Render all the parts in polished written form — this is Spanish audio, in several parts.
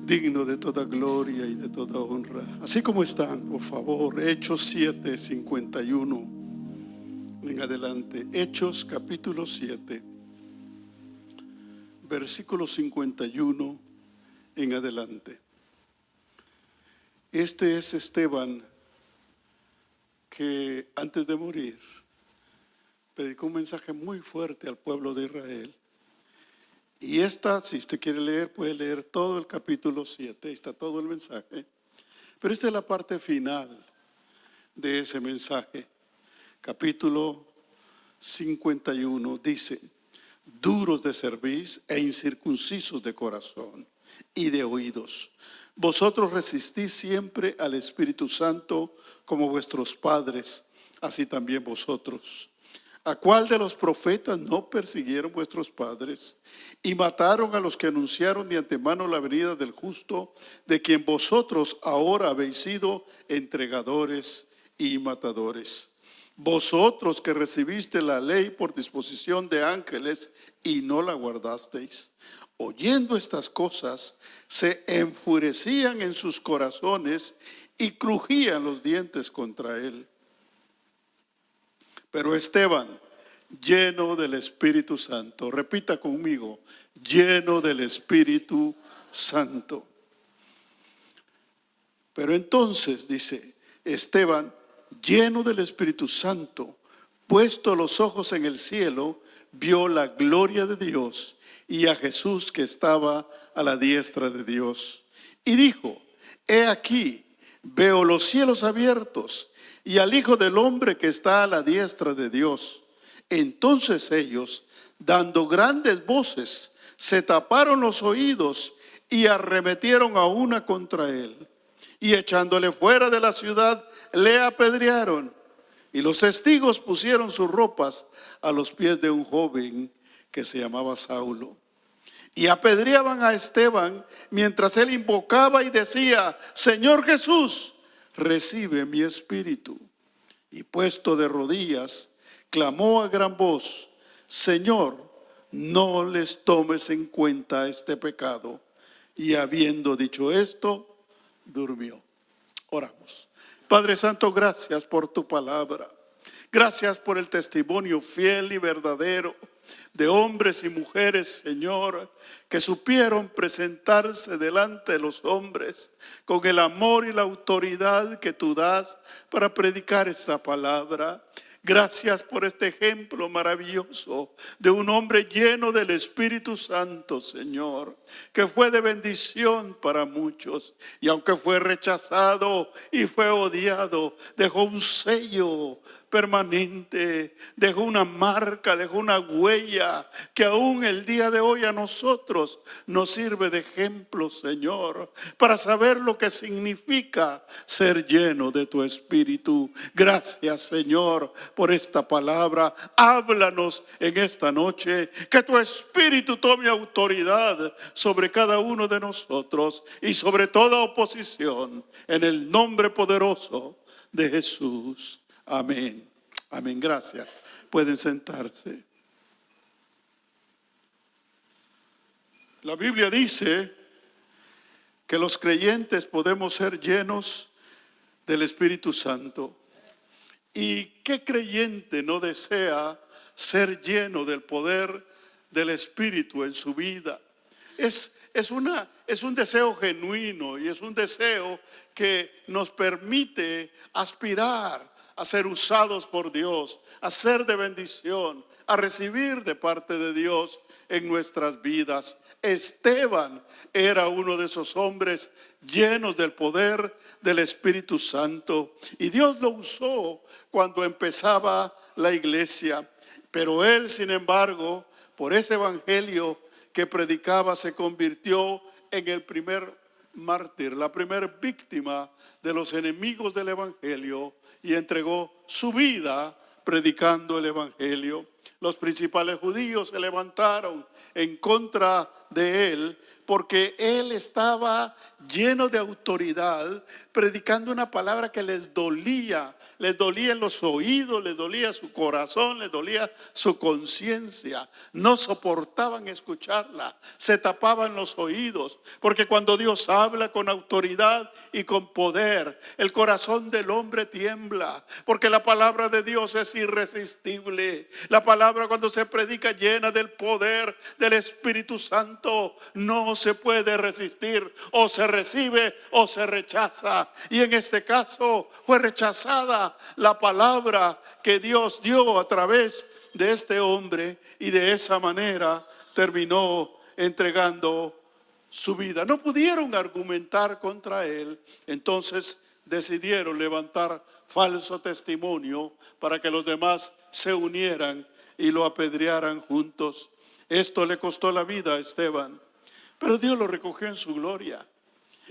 digno de toda gloria y de toda honra. Así como están, por favor, Hechos 7, 51 en adelante. Hechos capítulo 7, versículo 51 en adelante. Este es Esteban, que antes de morir predicó un mensaje muy fuerte al pueblo de Israel. Y si usted quiere leer, puede leer todo el capítulo 7, está todo el mensaje. Pero esta es la parte final de ese mensaje. Capítulo 51 dice: duros de cerviz e incircuncisos de corazón y de oídos, vosotros resistís siempre al Espíritu Santo como vuestros padres, así también vosotros. ¿A cuál de los profetas no persiguieron vuestros padres y mataron a los que anunciaron de antemano la venida del justo, de quien vosotros ahora habéis sido entregadores y matadores? Vosotros que recibiste la ley por disposición de ángeles y no la guardasteis. Oyendo estas cosas, se enfurecían en sus corazones y crujían los dientes contra él. Pero Esteban, lleno del Espíritu Santo, repita conmigo, lleno del Espíritu Santo. Pero entonces, dice Esteban, lleno del Espíritu Santo, puesto los ojos en el cielo, vio la gloria de Dios y a Jesús que estaba a la diestra de Dios. Y dijo: he aquí, veo los cielos abiertos y al Hijo del Hombre que está a la diestra de Dios. Entonces ellos, dando grandes voces, se taparon los oídos y arremetieron a una contra él. Y echándole fuera de la ciudad, le apedrearon. Y los testigos pusieron sus ropas a los pies de un joven que se llamaba Saulo. Y apedreaban a Esteban mientras él invocaba y decía: Señor Jesús, recibe mi espíritu. Y puesto de rodillas, clamó a gran voz: Señor, no les tomes en cuenta este pecado. Y habiendo dicho esto, durmió. Oramos. Padre Santo, gracias por tu palabra. Gracias por el testimonio fiel y verdadero de hombres y mujeres, Señor, que supieron presentarse delante de los hombres con el amor y la autoridad que tú das para predicar esta palabra. Gracias por este ejemplo maravilloso de un hombre lleno del Espíritu Santo, Señor, que fue de bendición para muchos. Y aunque fue rechazado y fue odiado, dejó un sello permanente, dejó una marca, dejó una huella que aún el día de hoy a nosotros nos sirve de ejemplo, Señor, para saber lo que significa ser lleno de tu Espíritu. Gracias, Señor, por esta palabra. Háblanos en esta noche, que tu Espíritu tome autoridad sobre cada uno de nosotros y sobre toda oposición, en el nombre poderoso de Jesús. Amén. Amén. Gracias. Pueden sentarse. La Biblia dice que los creyentes podemos ser llenos del Espíritu Santo. ¿Y qué creyente no desea ser lleno del poder del Espíritu en su vida? Es un deseo genuino y es un deseo que nos permite aspirar a ser usados por Dios, a ser de bendición, a recibir de parte de Dios en nuestras vidas. Esteban era uno de esos hombres llenos del poder del Espíritu Santo, y Dios lo usó cuando empezaba la iglesia. Pero él, sin embargo, por ese evangelio que predicaba, se convirtió en el primer mártir, la primera víctima de los enemigos del evangelio, y entregó su vida predicando el evangelio. Los principales judíos se levantaron en contra de él porque él estaba lleno de autoridad, predicando una palabra que les dolía en los oídos, les dolía su corazón, les dolía su conciencia. No soportaban escucharla, se tapaban los oídos, porque cuando Dios habla con autoridad y con poder, el corazón del hombre tiembla, porque la palabra de Dios es irresistible. La palabra, cuando se predica llena del poder del Espíritu Santo, no se puede resistir, o se recibe o se rechaza. Y en este caso fue rechazada la palabra que Dios dio a través de este hombre, y de esa manera terminó entregando su vida. No pudieron argumentar contra él, entonces decidieron levantar falso testimonio para que los demás se unieran y lo apedrearan juntos. Esto le costó la vida a Esteban, pero Dios lo recogió en su gloria.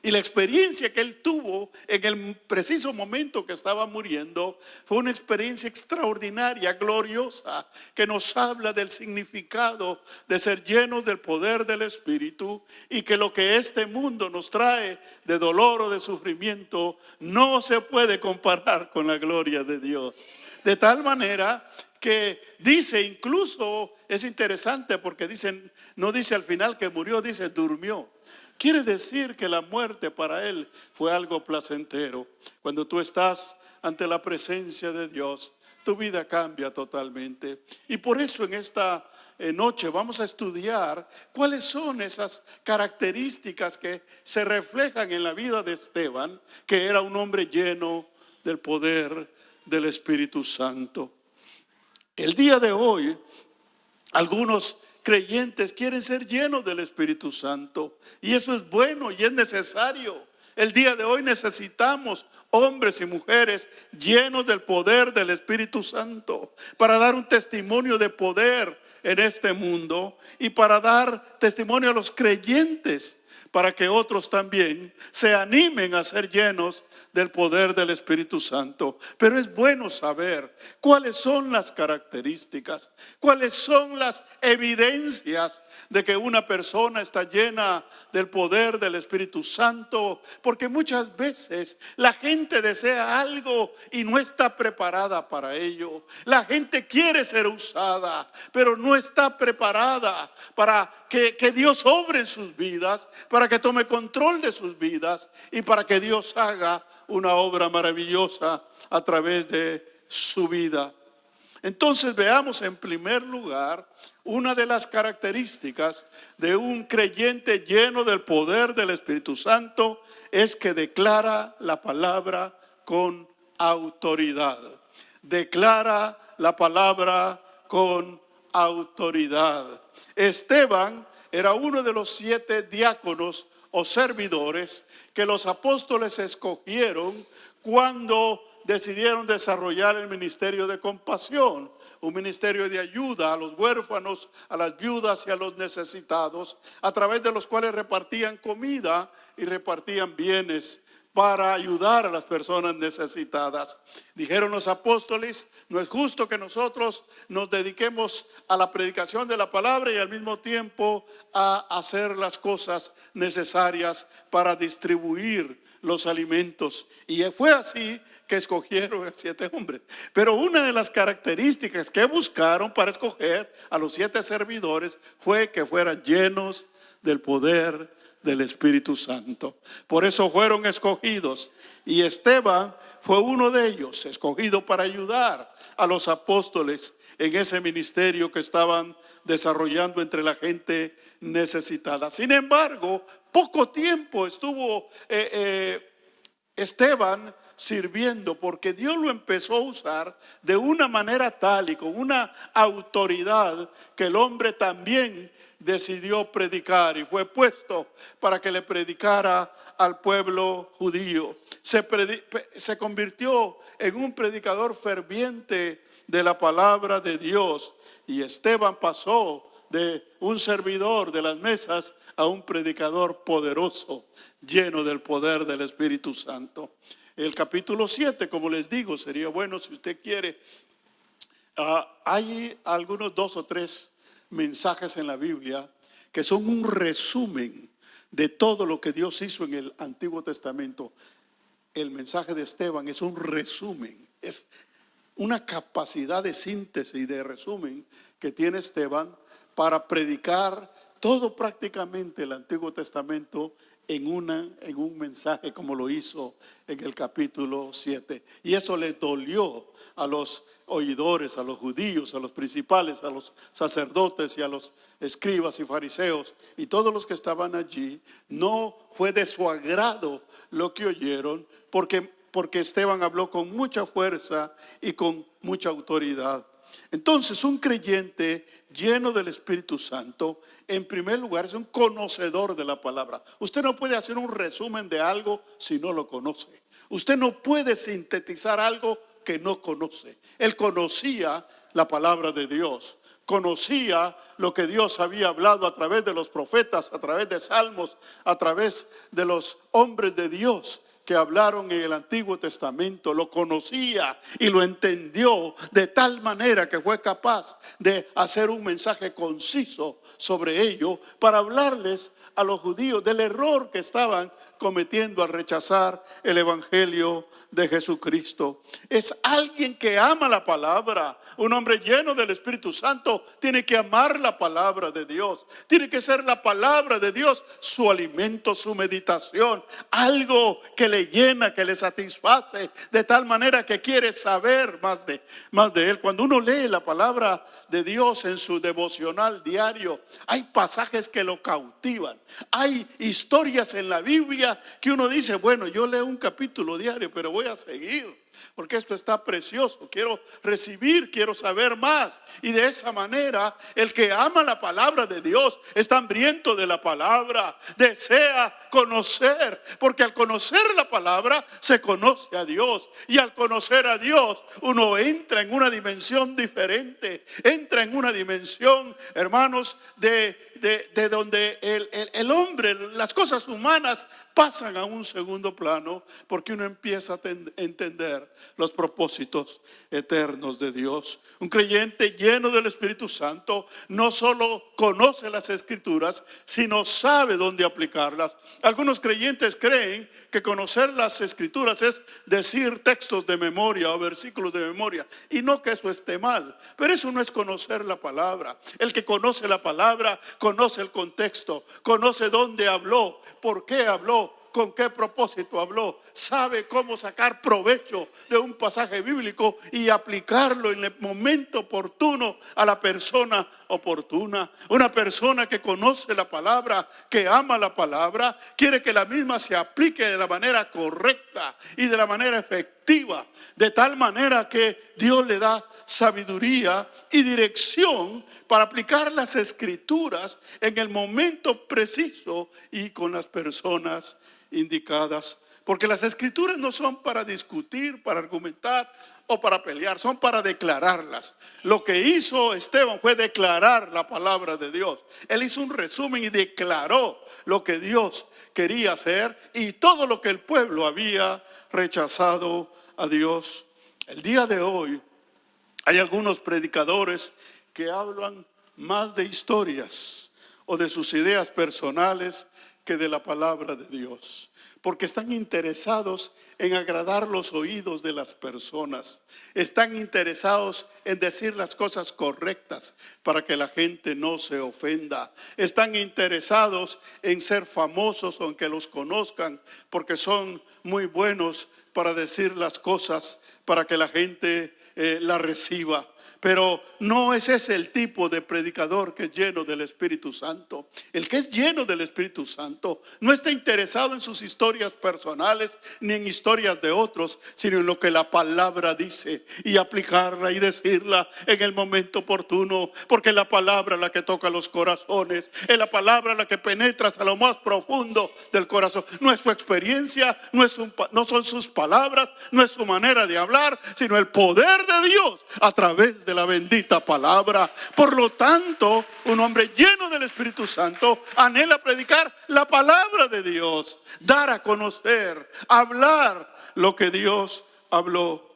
Y la experiencia que él tuvo en el preciso momento que estaba muriendo fue una experiencia extraordinaria, gloriosa, que nos habla del significado de ser llenos del poder del Espíritu, y que lo que este mundo nos trae de dolor o de sufrimiento no se puede comparar con la gloria de Dios. De tal manera que dice, incluso es interesante porque dicen, no dice al final que murió, dice durmió. Quiere decir que la muerte para él fue algo placentero. Cuando tú estás ante la presencia de Dios, tu vida cambia totalmente. Y por eso en esta noche vamos a estudiar cuáles son esas características que se reflejan en la vida de Esteban, que era un hombre lleno del poder del Espíritu Santo. El día de hoy, algunos creyentes quieren ser llenos del Espíritu Santo, y eso es bueno y es necesario. El día de hoy necesitamos hombres y mujeres llenos del poder del Espíritu Santo para dar un testimonio de poder en este mundo, y para dar testimonio a los creyentes, para que otros también se animen a ser llenos del poder del Espíritu Santo. Pero es bueno saber cuáles son las características, cuáles son las evidencias de que una persona está llena del poder del Espíritu Santo, porque muchas veces la gente desea algo y no está preparada para ello. La gente quiere ser usada, pero no está preparada para que Dios obre en sus vidas, para que tome control de sus vidas y para que Dios haga una obra maravillosa a través de su vida. Entonces veamos en primer lugar una de las características de un creyente lleno del poder del Espíritu Santo, es que declara la palabra con autoridad. Declara la palabra con autoridad. Esteban era uno de los 7 diáconos o servidores que los apóstoles escogieron cuando decidieron desarrollar el ministerio de compasión, un ministerio de ayuda a los huérfanos, a las viudas y a los necesitados, a través de los cuales repartían comida y repartían bienes para ayudar a las personas necesitadas. Dijeron los apóstoles, no es justo que nosotros nos dediquemos a la predicación de la palabra y al mismo tiempo a hacer las cosas necesarias para distribuir los alimentos. Y fue así que escogieron a 7 hombres. Pero una de las características que buscaron para escoger a los 7 servidores fue que fueran llenos del poder del Espíritu Santo. Por eso fueron escogidos, y Esteban fue uno de ellos, escogido para ayudar a los apóstoles en ese ministerio que estaban desarrollando entre la gente necesitada. Sin embargo, poco tiempo estuvo Esteban sirviendo, porque Dios lo empezó a usar de una manera tal y con una autoridad que el hombre también decidió predicar y fue puesto para que le predicara al pueblo judío. Se convirtió en un predicador ferviente de la palabra de Dios, y Esteban pasó de un servidor de las mesas a un predicador poderoso, lleno del poder del Espíritu Santo. El capítulo 7, como les digo, sería bueno si usted quiere Hay algunos 2 o 3 mensajes en la Biblia que son un resumen de todo lo que Dios hizo en el Antiguo Testamento. El mensaje de Esteban es un resumen, es una capacidad de síntesis y de resumen que tiene Esteban para predicar todo prácticamente el Antiguo Testamento en un mensaje, como lo hizo en el capítulo 7. Y eso les dolió a los oidores, a los judíos, a los principales, a los sacerdotes y a los escribas y fariseos y todos los que estaban allí. No fue de su agrado lo que oyeron, porque Esteban habló con mucha fuerza y con mucha autoridad. Entonces, un creyente lleno del Espíritu Santo, en primer lugar, es un conocedor de la palabra. Usted no puede hacer un resumen de algo si no lo conoce. Usted no puede sintetizar algo que no conoce. Él conocía la palabra de Dios, conocía lo que Dios había hablado a través de los profetas, a través de salmos, a través de los hombres de Dios que hablaron en el Antiguo Testamento. Lo conocía y lo entendió de tal manera que fue capaz de hacer un mensaje conciso sobre ello para hablarles a los judíos del error que estaban cometiendo al rechazar el Evangelio de Jesucristo. Es alguien que ama la palabra. Un hombre lleno del Espíritu Santo tiene que amar la palabra de Dios. Tiene que ser la palabra de Dios su alimento, su meditación, algo que le llena, que le satisface, de tal manera que quiere saber más de él. Cuando uno lee la palabra de Dios en su devocional diario, hay pasajes que lo cautivan. Hay historias en la Biblia que uno dice, bueno, yo leo un capítulo diario, pero voy a seguir, porque esto está precioso, quiero recibir, quiero saber más. Y de esa manera, el que ama la palabra de Dios está hambriento de la palabra, desea conocer, porque al conocer la palabra se conoce a Dios, y al conocer a Dios uno entra en una dimensión diferente, entra en una dimensión, hermanos, de donde el hombre, las cosas humanas pasan a un segundo plano, porque uno empieza a entender los propósitos eternos de Dios. Un creyente lleno del Espíritu Santo no solo conoce las Escrituras, sino sabe dónde aplicarlas. Algunos creyentes creen que conocer las Escrituras es decir textos de memoria o versículos de memoria, y no que eso esté mal, pero eso no es conocer la palabra. El que conoce la palabra conoce el contexto, conoce dónde habló, por qué habló, con qué propósito habló, sabe cómo sacar provecho de un pasaje bíblico y aplicarlo en el momento oportuno a la persona oportuna. Una persona que conoce la palabra, que ama la palabra, quiere que la misma se aplique de la manera correcta y de la manera efectiva, de tal manera que Dios le da sabiduría y dirección para aplicar las Escrituras en el momento preciso y con las personas indicadas. Porque las Escrituras no son para discutir, para argumentar o para pelear, son para declararlas. Lo que hizo Esteban fue declarar la palabra de Dios. Él hizo un resumen y declaró lo que Dios quería hacer y todo lo que el pueblo había rechazado a Dios. El día de hoy hay algunos predicadores que hablan más de historias o de sus ideas personales que de la palabra de Dios, porque están interesados en agradar los oídos de las personas, están interesados en decir las cosas correctas para que la gente no se ofenda, están interesados en ser famosos o en que los conozcan, porque son muy buenos para decir las cosas para que la gente las reciba. Pero no es ese el tipo de predicador que es lleno del Espíritu Santo. El que es lleno del Espíritu Santo no está interesado en sus historias personales ni en historias de otros, sino en lo que la palabra dice y aplicarla y decirla en el momento oportuno, porque la palabra es la que toca los corazones, es la palabra la que penetra hasta lo más profundo del corazón. No es su experiencia, no son sus palabras, no es su manera de hablar, sino el poder de Dios a través de la bendita palabra. Por lo tanto, un hombre lleno del Espíritu Santo anhela predicar la palabra de Dios, dar a conocer, hablar lo que Dios habló.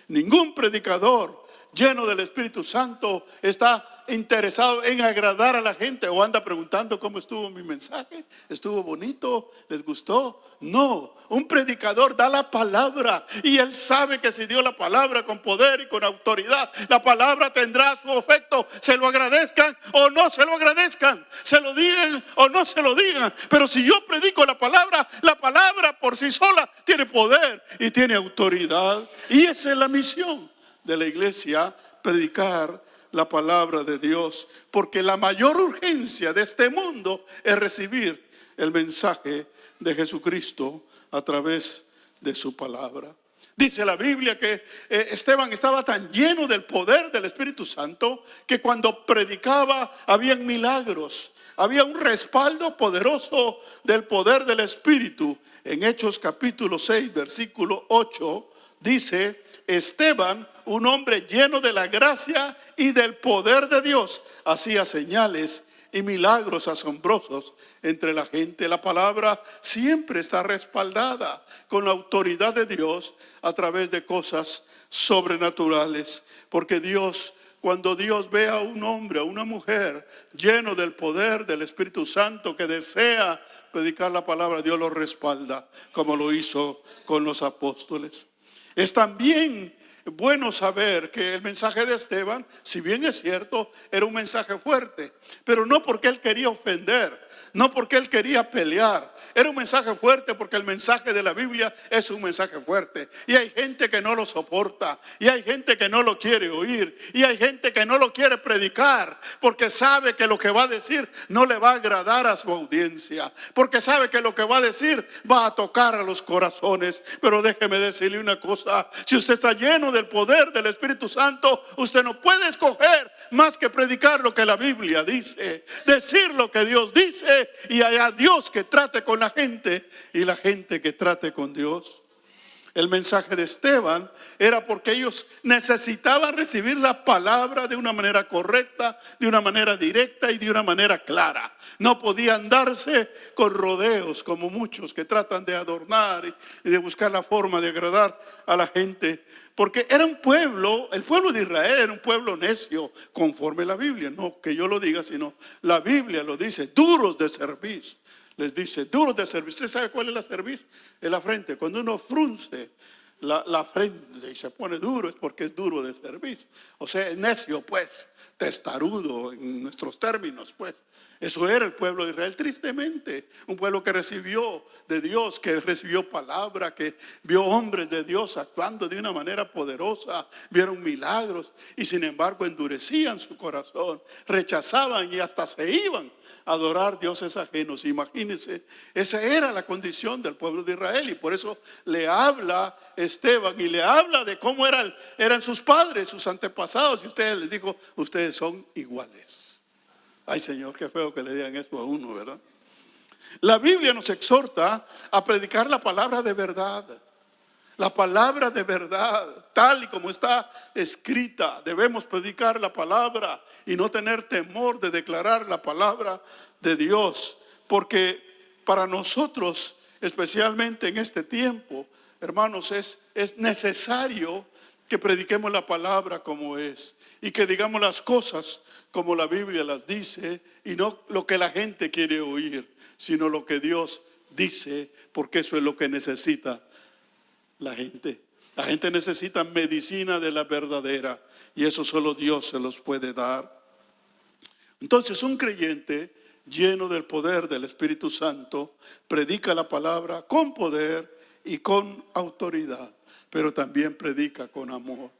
Ningún predicador lleno del Espíritu Santo, está interesado en agradar a la gente o anda preguntando cómo estuvo mi mensaje, estuvo bonito, les gustó. No, un predicador da la palabra y él sabe que si dio la palabra con poder y con autoridad, la palabra tendrá su efecto, se lo agradezcan o no se lo agradezcan, se lo digan o no se lo digan. Pero si yo predico la palabra por sí sola tiene poder y tiene autoridad, y esa es la misión de la iglesia, predicar la palabra de Dios, porque la mayor urgencia de este mundo es recibir el mensaje de Jesucristo a través de su palabra. Dice la Biblia que Esteban estaba tan lleno del poder del Espíritu Santo que cuando predicaba habían milagros, había un respaldo poderoso del poder del Espíritu. En Hechos capítulo 6 versículo 8 dice: Esteban, un hombre lleno de la gracia y del poder de Dios, hacía señales y milagros asombrosos entre la gente. La palabra siempre está respaldada con la autoridad de Dios a través de cosas sobrenaturales, porque Dios, cuando Dios ve a un hombre, a una mujer lleno del poder del Espíritu Santo que desea predicar la palabra, Dios lo respalda, como lo hizo con los apóstoles. Es también bueno saber que el mensaje de Esteban, si bien es cierto, era un mensaje fuerte, pero no porque él quería ofender, no porque él quería pelear. Era un mensaje fuerte porque el mensaje de la Biblia es un mensaje fuerte. Y hay gente que no lo soporta, y hay gente que no lo quiere oír, y hay gente que no lo quiere predicar, porque sabe que lo que va a decir no le va a agradar a su audiencia, porque sabe que lo que va a decir va a tocar a los corazones. Pero déjeme decirle una cosa: si usted está lleno del poder del Espíritu Santo, usted no puede escoger más que predicar lo que la Biblia dice, decir lo que Dios dice, y haya Dios que trate con la gente y la gente que trate con Dios. El mensaje de Esteban era porque ellos necesitaban recibir la palabra de una manera correcta, de una manera directa y de una manera clara. No podían darse con rodeos como muchos que tratan de adornar y de buscar la forma de agradar a la gente. Porque era un pueblo, el pueblo de Israel era un pueblo necio, conforme la Biblia. No que yo lo diga, sino la Biblia lo dice: duros de cerviz. Les dice, duros de cerviz. ¿Usted sabe cuál es la cerviz? Es la frente. Cuando uno frunce la frente y se pone duro, es porque es duro de cerviz. O sea, es necio, pues, testarudo en nuestros términos, pues. Eso era el pueblo de Israel, tristemente. Un pueblo que recibió de Dios, que recibió palabra, que vio hombres de Dios actuando de una manera poderosa, vieron milagros, y sin embargo endurecían su corazón, rechazaban y hasta se iban a adorar dioses ajenos. Imagínense, esa era la condición del pueblo de Israel, y por eso le habla Esteban y le habla de cómo eran sus padres, sus antepasados, y ustedes les dijo: ustedes son iguales. Ay, Señor, qué feo que le digan eso a uno, ¿verdad? La Biblia nos exhorta a predicar la palabra de verdad. La palabra de verdad, tal y como está escrita. Debemos predicar la palabra y no tener temor de declarar la palabra de Dios. Porque para nosotros, especialmente en este tiempo, hermanos, es necesario que prediquemos la palabra como es, y que digamos las cosas como la Biblia las dice, y no lo que la gente quiere oír, sino lo que Dios dice, porque eso es lo que necesita la gente. La gente necesita medicina de la verdadera, y eso solo Dios se los puede dar. Entonces, un creyente lleno del poder del Espíritu Santo predica la palabra con poder y con autoridad, pero también predica con amor.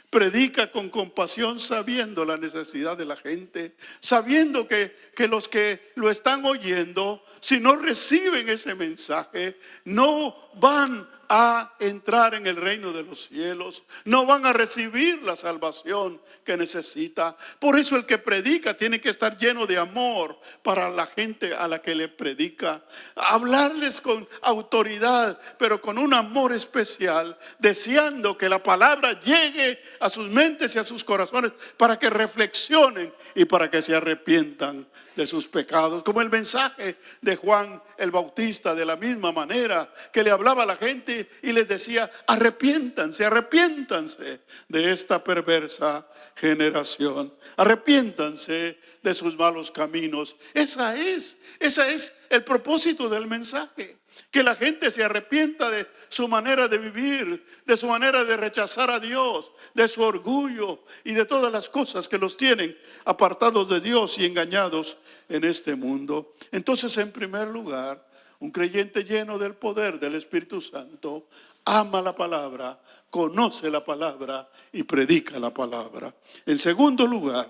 Predica con compasión, sabiendo la necesidad de la gente, sabiendo que los que lo están oyendo, si no reciben ese mensaje, no van a entrar en el reino de los cielos, no van a recibir la salvación que necesita. Por eso el que predica tiene que estar lleno de amor para la gente a la que le predica, hablarles con autoridad, pero con un amor especial, deseando que la palabra llegue a sus mentes y a sus corazones para que reflexionen y para que se arrepientan de sus pecados. Como el mensaje de Juan el Bautista, de la misma manera que le hablaba a la gente y les decía: arrepiéntanse, arrepiéntanse de esta perversa generación, arrepiéntanse de sus malos caminos. Ese es el propósito del mensaje. Que la gente se arrepienta de su manera de vivir, de su manera de rechazar a Dios, de su orgullo y de todas las cosas que los tienen apartados de Dios y engañados en este mundo. Entonces, en primer lugar, un creyente lleno del poder del Espíritu Santo ama la palabra, conoce la palabra y predica la palabra. En segundo lugar,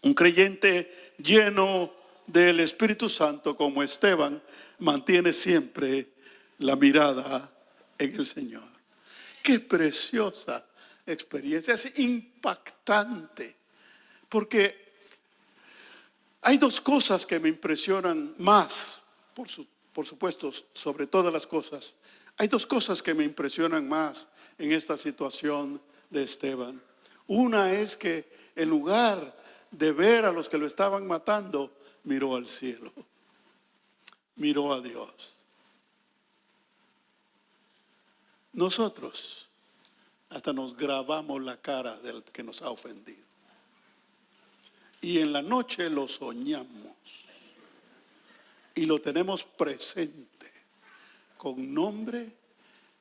un creyente lleno del Espíritu Santo, como Esteban, mantiene siempre la mirada en el Señor. Qué preciosa experiencia, es impactante, porque hay dos cosas que me impresionan más, por supuesto, sobre todas las cosas. Hay dos cosas que me impresionan más en esta situación de Esteban. Una es que en lugar de ver a los que lo estaban matando, miró al cielo, miró a Dios. Nosotros hasta nos grabamos la cara del que nos ha ofendido, y en la noche lo soñamos y lo tenemos presente con nombre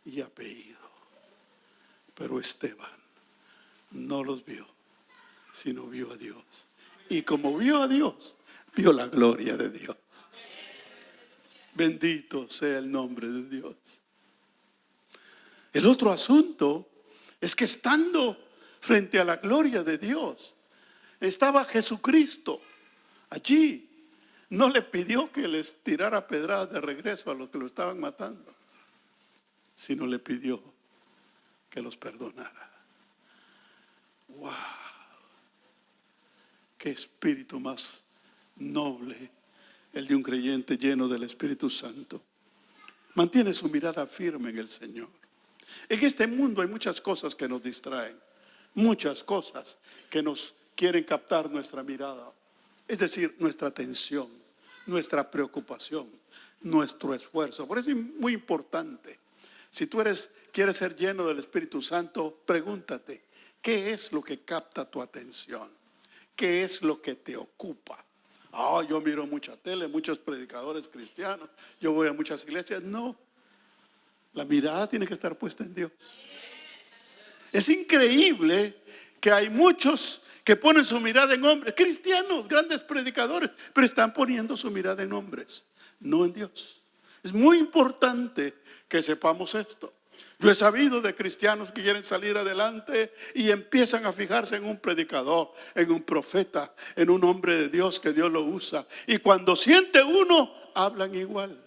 y apellido. Pero Esteban no los vio, sino vio a Dios. Y como vio a Dios, vio la gloria de Dios. Bendito sea el nombre de Dios. El otro asunto es que estando frente a la gloria de Dios, estaba Jesucristo allí. No le pidió que les tirara pedradas de regreso a los que lo estaban matando, sino le pidió que los perdonara. ¡Wow! Qué espíritu más noble el de un creyente lleno del Espíritu Santo. Mantiene su mirada firme en el Señor. En este mundo hay muchas cosas que nos distraen, muchas cosas que nos quieren captar nuestra mirada, es decir, nuestra atención, nuestra preocupación, nuestro esfuerzo. Por eso es muy importante, si tú quieres ser lleno del Espíritu Santo, pregúntate: ¿qué es lo que capta tu atención? ¿Qué es lo que te ocupa? Yo miro mucha tele, muchos predicadores cristianos, yo voy a muchas iglesias. No, la mirada tiene que estar puesta en Dios. Es increíble que hay muchos que ponen su mirada en hombres, cristianos, grandes predicadores, pero están poniendo su mirada en hombres, no en Dios. Es muy importante que sepamos esto. Yo he sabido de cristianos que quieren salir adelante y empiezan a fijarse en un predicador, en un profeta, en un hombre de Dios que Dios lo usa. Y cuando siente uno, hablan igual.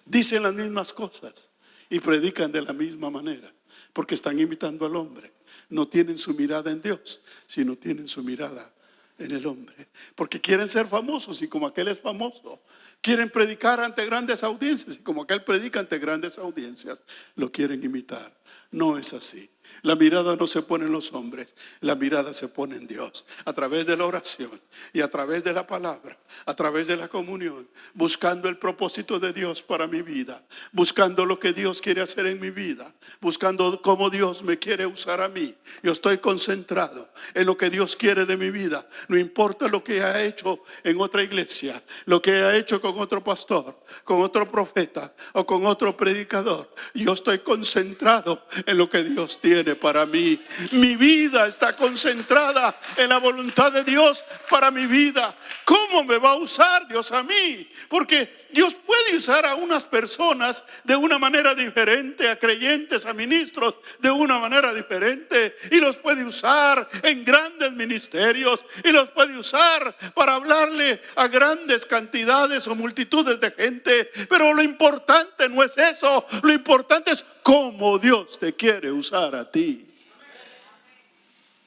Dicen las mismas cosas y predican de la misma manera, porque están imitando al hombre. No tienen su mirada en Dios, sino tienen su mirada en el hombre, porque quieren ser famosos y como aquel es famoso, quieren predicar ante grandes audiencias y como aquel predica ante grandes audiencias, lo quieren imitar. No es así. La mirada no se pone en los hombres, la mirada se pone en Dios, a través de la oración y a través de la palabra, a través de la comunión, buscando el propósito de Dios para mi vida, buscando lo que Dios quiere hacer en mi vida, buscando cómo Dios me quiere usar a mí. Yo estoy concentrado en lo que Dios quiere de mi vida, no importa lo que ha hecho en otra iglesia, lo que ha hecho con otro pastor, con otro profeta o con otro predicador. Yo estoy concentrado en lo que Dios tiene para mí. Mi vida está concentrada en la voluntad de Dios para mi vida. ¿Cómo me va a usar Dios a mí? Porque Dios puede usar a unas personas de una manera diferente, a creyentes, a ministros de una manera diferente, y los puede usar en grandes ministerios y los puede usar para hablarle a grandes cantidades o multitudes de gente. Pero lo importante no es eso, lo importante es cómo Dios te quiere usar a ti.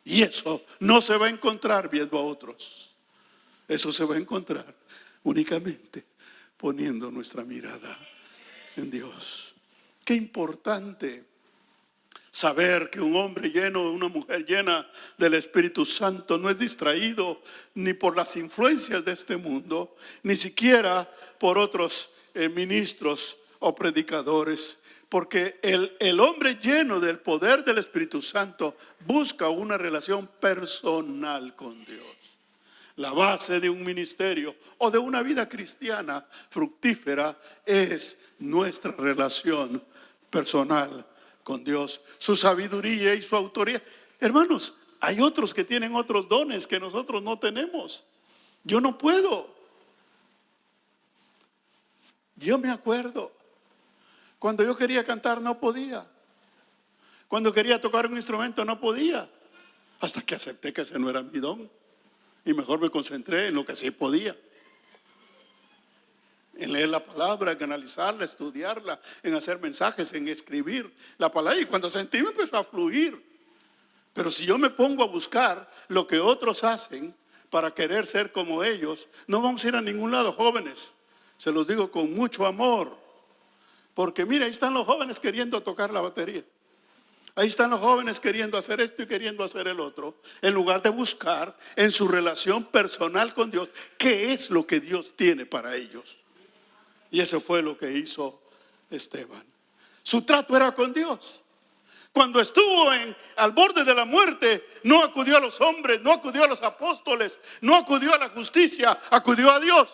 Y eso no se va a encontrar viendo a otros. Eso se va a encontrar únicamente poniendo nuestra mirada en Dios. Qué importante saber que un hombre lleno, una mujer llena del Espíritu Santo no es distraído ni por las influencias de este mundo, ni siquiera por otros ministros o predicadores, porque el hombre lleno del poder del Espíritu Santo busca una relación personal con Dios. La base de un ministerio o de una vida cristiana fructífera es nuestra relación personal con Dios, su sabiduría y su autoría. Hermanos, hay otros que tienen otros dones que nosotros no tenemos. Yo no puedo. Yo me acuerdo, cuando yo quería cantar no podía. Cuando quería tocar un instrumento no podía. Hasta que acepté que ese no era mi don. Y mejor me concentré en lo que sí podía. En leer la palabra, en analizarla, estudiarla, en hacer mensajes, en escribir la palabra. Y cuando sentí me empezó a fluir. Pero si yo me pongo a buscar lo que otros hacen para querer ser como ellos, no vamos a ir a ningún lado, jóvenes. Se los digo con mucho amor. Porque mira, ahí están los jóvenes queriendo tocar la batería. Ahí están los jóvenes queriendo hacer esto y queriendo hacer el otro, en lugar de buscar en su relación personal con Dios qué es lo que Dios tiene para ellos. Y eso fue lo que hizo Esteban. Su trato era con Dios. Cuando estuvo al borde de la muerte, no acudió a los hombres, no acudió a los apóstoles, no acudió a la justicia, acudió a Dios.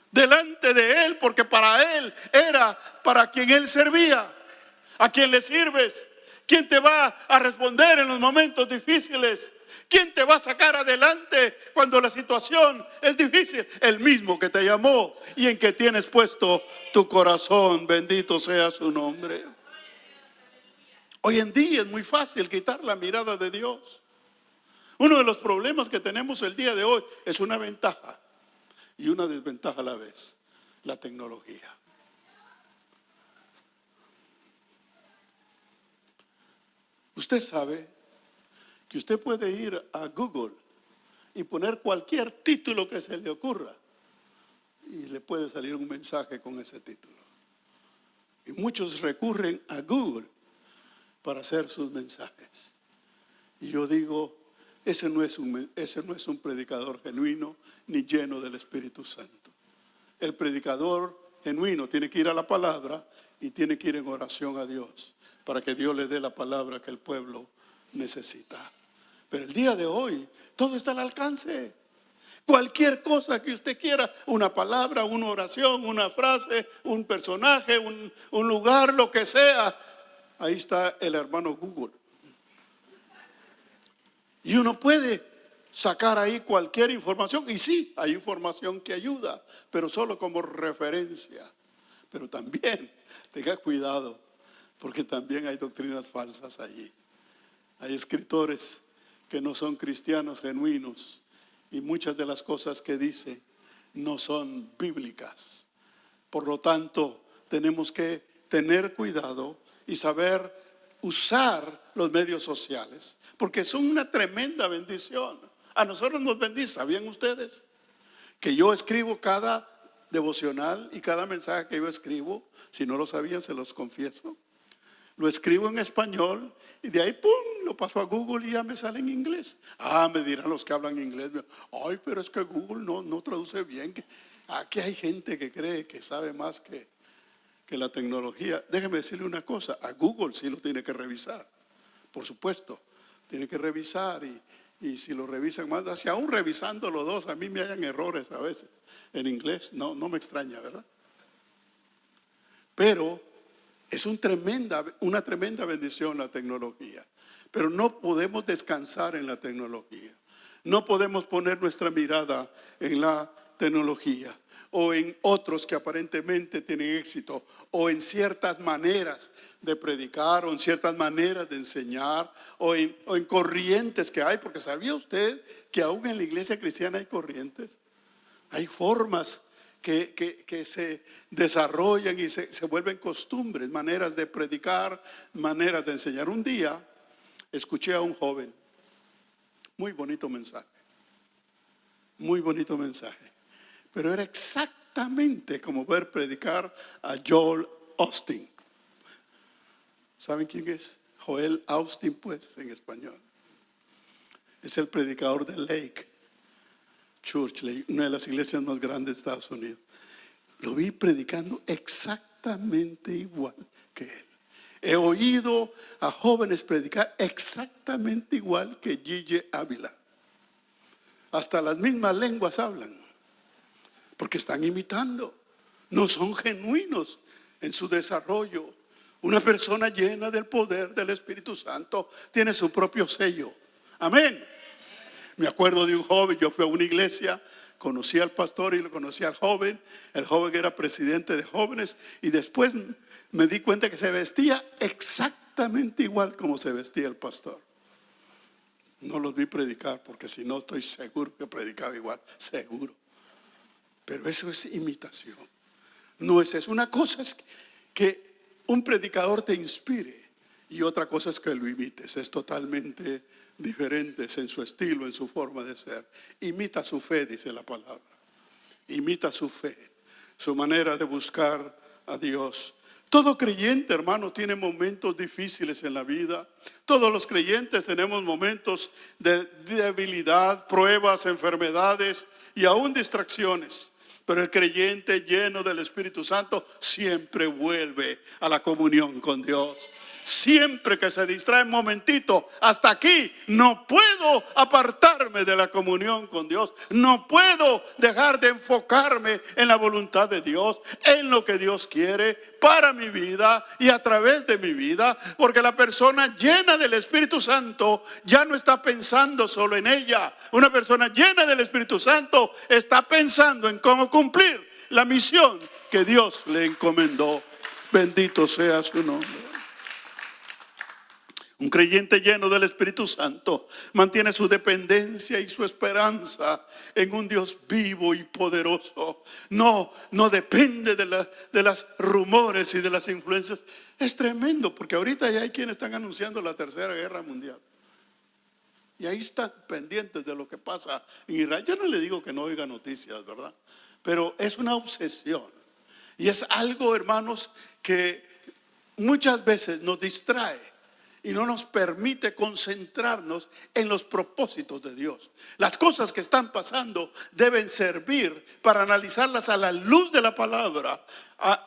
Delante de él, porque para él era para quien él servía. ¿A quién le sirves? ¿Quién te va a responder en los momentos difíciles? ¿Quién te va a sacar adelante cuando la situación es difícil? El mismo que te llamó y en que tienes puesto tu corazón. Bendito sea su nombre. Hoy en día es muy fácil quitar la mirada de Dios. Uno de los problemas que tenemos el día de hoy es una ventaja y una desventaja a la vez: la tecnología. Usted sabe que usted puede ir a Google y poner cualquier título que se le ocurra y le puede salir un mensaje con ese título. Y muchos recurren a Google para hacer sus mensajes. Y yo digo, ese no es un predicador genuino ni lleno del Espíritu Santo. El predicador genuino tiene que ir a la palabra y tiene que ir en oración a Dios para que Dios le dé la palabra que el pueblo necesita. Pero el día de hoy todo está al alcance. Cualquier cosa que usted quiera, una palabra, una oración, una frase, un personaje, un lugar, lo que sea, ahí está el hermano Google. Y uno puede sacar ahí cualquier información. Y sí, hay información que ayuda, pero solo como referencia. Pero también tenga cuidado, porque también hay doctrinas falsas allí. Hay escritores que no son cristianos genuinos y muchas de las cosas que dice no son bíblicas. Por lo tanto, tenemos que tener cuidado y saber usar los medios sociales, porque son una tremenda bendición. A nosotros nos bendice. ¿Sabían ustedes que yo escribo cada devocional y cada mensaje que yo escribo? Si no lo sabían, se los confieso. Lo escribo en español y de ahí, ¡pum!, lo paso a Google y ya me sale en inglés. Me dirán los que hablan inglés, ay, pero es que Google no traduce bien. Aquí hay gente que cree que sabe más que la tecnología. Déjeme decirle una cosa, a Google sí lo tiene que revisar, por supuesto, tiene que revisar y si lo revisan más, si aún revisando los dos, a mí me hallan errores a veces en inglés, no me extraña, ¿verdad? Pero es una tremenda bendición la tecnología, pero no podemos descansar en la tecnología, no podemos poner nuestra mirada en la tecnología o en otros que aparentemente tienen éxito o en ciertas maneras de predicar o en ciertas maneras de enseñar o en corrientes que hay, porque ¿sabía usted que aún en la iglesia cristiana hay corrientes? Hay formas que se desarrollan y se vuelven costumbres, maneras de predicar, maneras de enseñar. Un día escuché a un joven, muy bonito mensaje, pero era exactamente como ver predicar a Joel Austin. ¿Saben quién es? Joel Austin, pues, en español. Es el predicador de Lake Church, una de las iglesias más grandes de Estados Unidos. lo vi predicando exactamente igual que él. He oído a jóvenes predicar exactamente igual que Gigi Ávila. Hasta las mismas lenguas hablan, porque están imitando. No son genuinos en su desarrollo. Una persona llena del poder del Espíritu Santo tiene su propio sello. Amén. Me acuerdo de un joven, yo fui a una iglesia, conocí al pastor y lo conocí al joven. El joven era presidente de jóvenes y después me di cuenta que se vestía exactamente igual como se vestía el pastor. No los vi predicar porque si no estoy seguro que predicaba igual, seguro. Pero eso es imitación. No es eso. Una cosa es que un predicador te inspire y otra cosa es que lo imites. Es totalmente diferente en su estilo, en su forma de ser. Imita su fe, dice la palabra. Imita su fe, su manera de buscar a Dios. Todo creyente, hermano, tiene momentos difíciles en la vida. Todos los creyentes tenemos momentos de debilidad, pruebas, enfermedades y aún distracciones. Pero el creyente lleno del Espíritu Santo siempre vuelve a la comunión con Dios. Siempre que se distrae un momentito, hasta aquí, no puedo apartarme de la comunión con Dios. No puedo dejar de enfocarme en la voluntad de Dios, en lo que Dios quiere para mi vida y a través de mi vida. Porque la persona llena del Espíritu Santo ya no está pensando solo en ella. Una persona llena del Espíritu Santo está pensando en cómo cumplir la misión que Dios le encomendó. Bendito sea su nombre. Un creyente lleno del Espíritu Santo mantiene su dependencia y su esperanza en un Dios vivo y poderoso. No depende de las rumores y de las influencias. Es tremendo porque ahorita ya hay quienes están anunciando la tercera guerra mundial. Y ahí están pendientes de lo que pasa en Israel. Yo no le digo que no oiga noticias, ¿verdad? Pero es una obsesión. Y es algo, hermanos, que muchas veces nos distrae y no nos permite concentrarnos en los propósitos de Dios. Las cosas que están pasando deben servir para analizarlas a la luz de la palabra,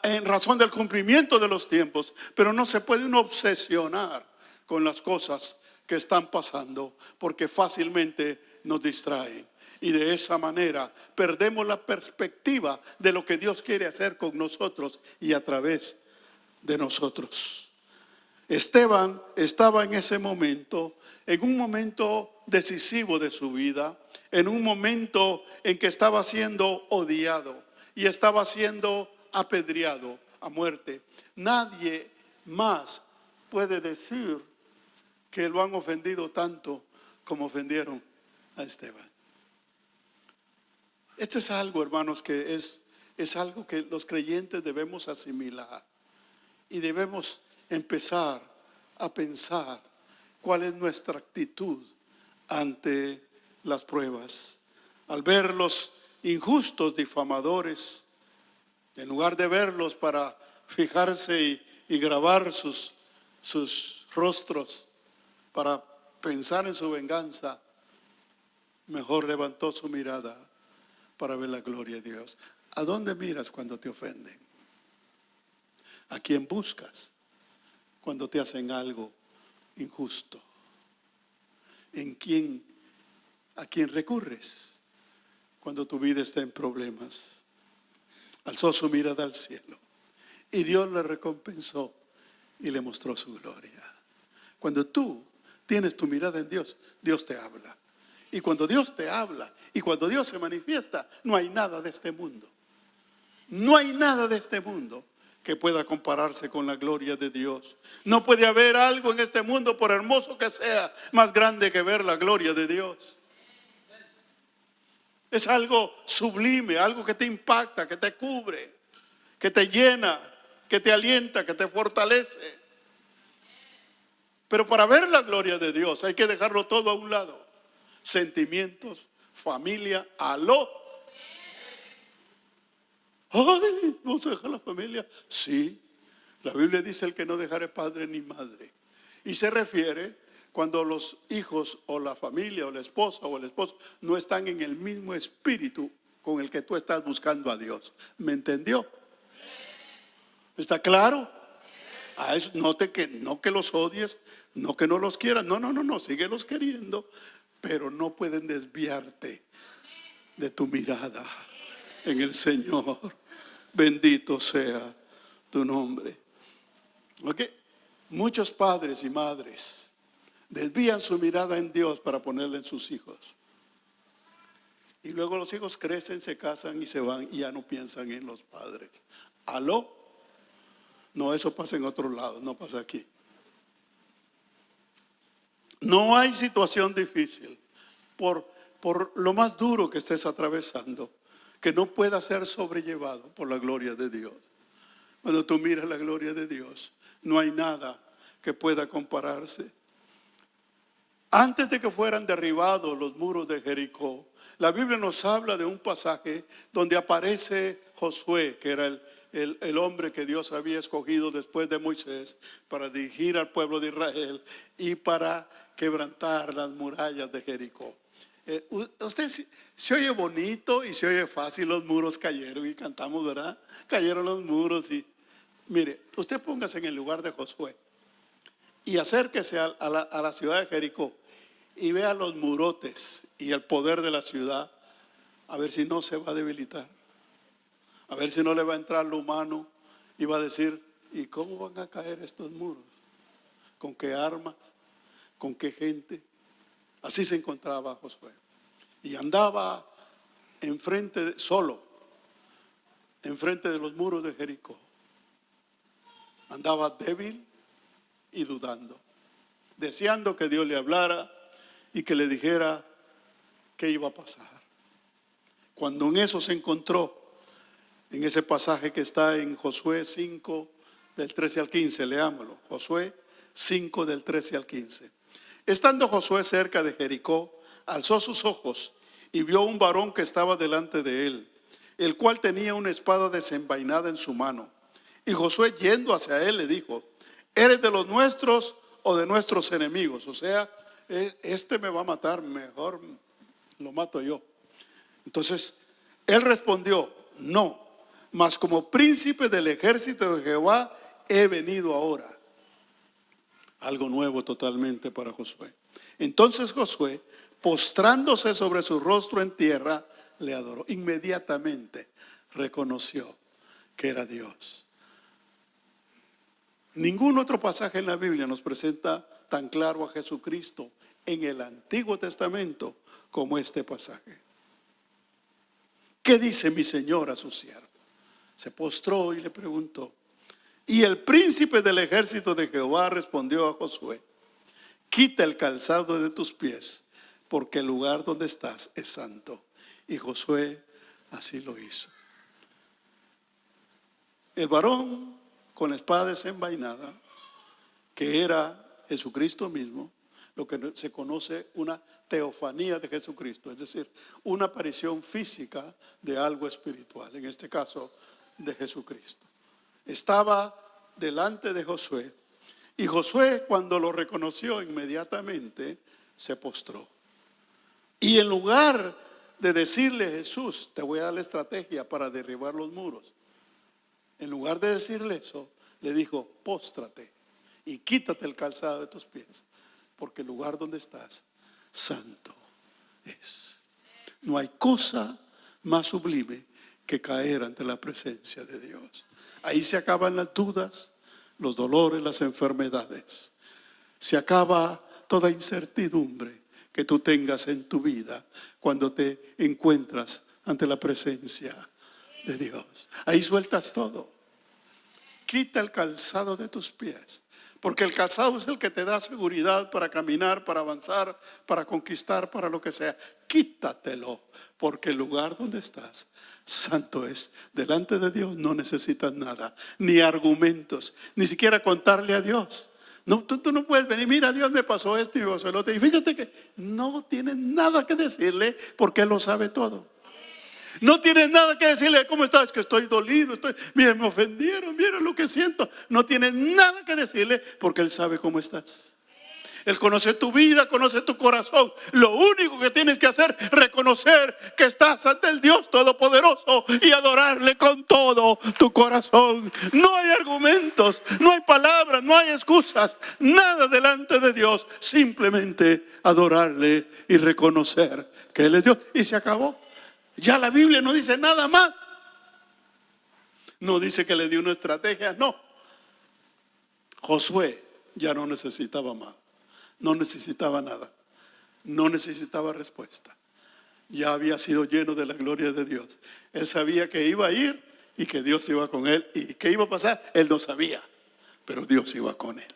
en razón del cumplimiento de los tiempos. Pero no se puede uno obsesionar con las cosas que están pasando, porque fácilmente nos distraen. Y de esa manera perdemos la perspectiva de lo que Dios quiere hacer con nosotros y a través de nosotros. Esteban estaba en ese momento, en un momento decisivo de su vida, en un momento en que estaba siendo odiado y estaba siendo apedreado a muerte. Nadie más puede decir que lo han ofendido tanto como ofendieron a Esteban. Esto es algo, hermanos, que es algo que los creyentes debemos asimilar y debemos empezar a pensar cuál es nuestra actitud ante las pruebas. Al ver los injustos difamadores, en lugar de verlos para fijarse y grabar sus rostros para pensar en su venganza, mejor levantó su mirada para ver la gloria de Dios. ¿A dónde miras cuando te ofenden? ¿A quién buscas cuando te hacen algo injusto? ¿A quién recurres cuando tu vida está en problemas? Alzó su mirada al cielo y Dios le recompensó y le mostró su gloria. Cuando tú tienes tu mirada en Dios, Dios te habla. Y cuando Dios te habla y cuando Dios se manifiesta, no hay nada de este mundo. No hay nada de este mundo que pueda compararse con la gloria de Dios. No puede haber algo en este mundo, por hermoso que sea, más grande que ver la gloria de Dios. Es algo sublime, algo que te impacta, que te cubre, que te llena, que te alienta, que te fortalece. Pero para ver la gloria de Dios hay que dejarlo todo a un lado. Sentimientos, familia, aló. Ay, ¿vamos a dejar la familia? Sí, la Biblia dice el que no dejare padre ni madre. Y se refiere cuando los hijos o la familia o la esposa o el esposo no están en el mismo espíritu con el que tú estás buscando a Dios. ¿Me entendió? ¿Está claro? A eso, note que no que los odies, no que no los quieras, no, síguelos queriendo, pero no pueden desviarte de tu mirada en el Señor. Bendito sea tu nombre. ¿Ok? Muchos padres y madres desvían su mirada en Dios para ponerla en sus hijos. Y luego los hijos crecen, se casan y se van y ya no piensan en los padres. ¿Aló? No, eso pasa en otro lado, no pasa aquí. No hay situación difícil por lo más duro que estés atravesando que no pueda ser sobrellevado por la gloria de Dios. Cuando tú miras la gloria de Dios, no hay nada que pueda compararse. Antes de que fueran derribados los muros de Jericó, la Biblia nos habla de un pasaje donde aparece Josué, que era el hombre que Dios había escogido después de Moisés para dirigir al pueblo de Israel y para quebrantar las murallas de Jericó. Usted se oye bonito y se oye fácil, los muros cayeron y cantamos, ¿verdad? Cayeron los muros y mire, usted póngase en el lugar de Josué y acérquese a la ciudad de Jericó y vea los murotes y el poder de la ciudad, a ver si no se va a debilitar, a ver si no le va a entrar lo humano y va a decir, ¿y cómo van a caer estos muros? ¿Con qué armas? ¿Con qué gente? Así se encontraba Josué. Y andaba solo, enfrente de los muros de Jericó. Andaba débil y dudando, deseando que Dios le hablara y que le dijera qué iba a pasar. Cuando en eso se encontró, en ese pasaje que está en Josué 5, del 13 al 15, leámoslo. Josué 5, del 13 al 15. Estando Josué cerca de Jericó, alzó sus ojos y vio un varón que estaba delante de él, el cual tenía una espada desenvainada en su mano. Y Josué, yendo hacia él, le dijo, ¿eres de los nuestros o de nuestros enemigos? O sea, este me va a matar, mejor lo mato yo. Entonces, él respondió, no, mas como príncipe del ejército de Jehová he venido ahora. Algo nuevo totalmente para Josué. Entonces Josué, postrándose sobre su rostro en tierra, le adoró. Inmediatamente reconoció que era Dios. Ningún otro pasaje en la Biblia nos presenta tan claro a Jesucristo en el Antiguo Testamento como este pasaje. ¿Qué dice mi Señor a su siervo? Se postró y le preguntó. Y el príncipe del ejército de Jehová respondió a Josué, quita el calzado de tus pies, porque el lugar donde estás es santo. Y Josué así lo hizo. El varón con la espada desenvainada, que era Jesucristo mismo, lo que se conoce una teofanía de Jesucristo, es decir, una aparición física de algo espiritual, en este caso de Jesucristo. Estaba delante de Josué y Josué, cuando lo reconoció, inmediatamente se postró. Y en lugar de decirle a Jesús, te voy a dar la estrategia para derribar los muros, en lugar de decirle eso, le dijo, póstrate y quítate el calzado de tus pies, porque el lugar donde estás, santo es. No hay cosa más sublime que caer ante la presencia de Dios. Ahí se acaban las dudas, los dolores, las enfermedades. Se acaba toda incertidumbre que tú tengas en tu vida cuando te encuentras ante la presencia de Dios. Ahí sueltas todo. Quita el calzado de tus pies, porque el calzado es el que te da seguridad para caminar, para avanzar, para conquistar, para lo que sea. Quítatelo, porque el lugar donde estás, santo es. Delante de Dios no necesitas nada, ni argumentos, ni siquiera contarle a Dios. No, tú no puedes venir, mira, Dios me pasó esto y me pasó el otro. Y fíjate que no tienes nada que decirle, porque Él lo sabe todo. No tienes nada que decirle, ¿cómo estás? Es que estoy dolido, mira, me ofendieron, mira lo que siento. No tienes nada que decirle porque Él sabe cómo estás. Él conoce tu vida, conoce tu corazón. Lo único que tienes que hacer es reconocer que estás ante el Dios Todopoderoso y adorarle con todo tu corazón. No hay argumentos, no hay palabras, no hay excusas, nada delante de Dios. Simplemente adorarle y reconocer que Él es Dios. Y se acabó. Ya la Biblia no dice nada más. No dice que le dio una estrategia, no. Josué ya no necesitaba más. No necesitaba nada, no necesitaba respuesta. Ya había sido lleno de la gloria de Dios. Él sabía que iba a ir y que Dios iba con él. ¿Y qué iba a pasar? Él no sabía, pero Dios iba con él.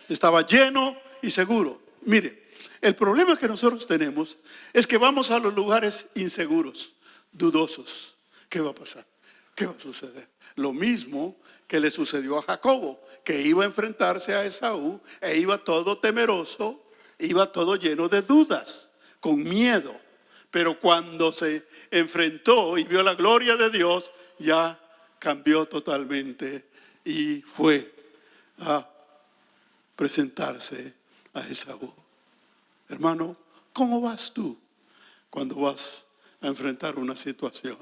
Estaba lleno y seguro. Mire, el problema que nosotros tenemos es que vamos a los lugares inseguros, dudosos. ¿Qué va a pasar? ¿Qué va a suceder? Lo mismo que le sucedió a Jacobo, que iba a enfrentarse a Esaú e iba todo temeroso, iba todo lleno de dudas, con miedo. Pero cuando se enfrentó y vio la gloria de Dios, ya cambió totalmente y fue a presentarse a Esaú. Hermano, ¿cómo vas tú cuando vas a enfrentar una situación?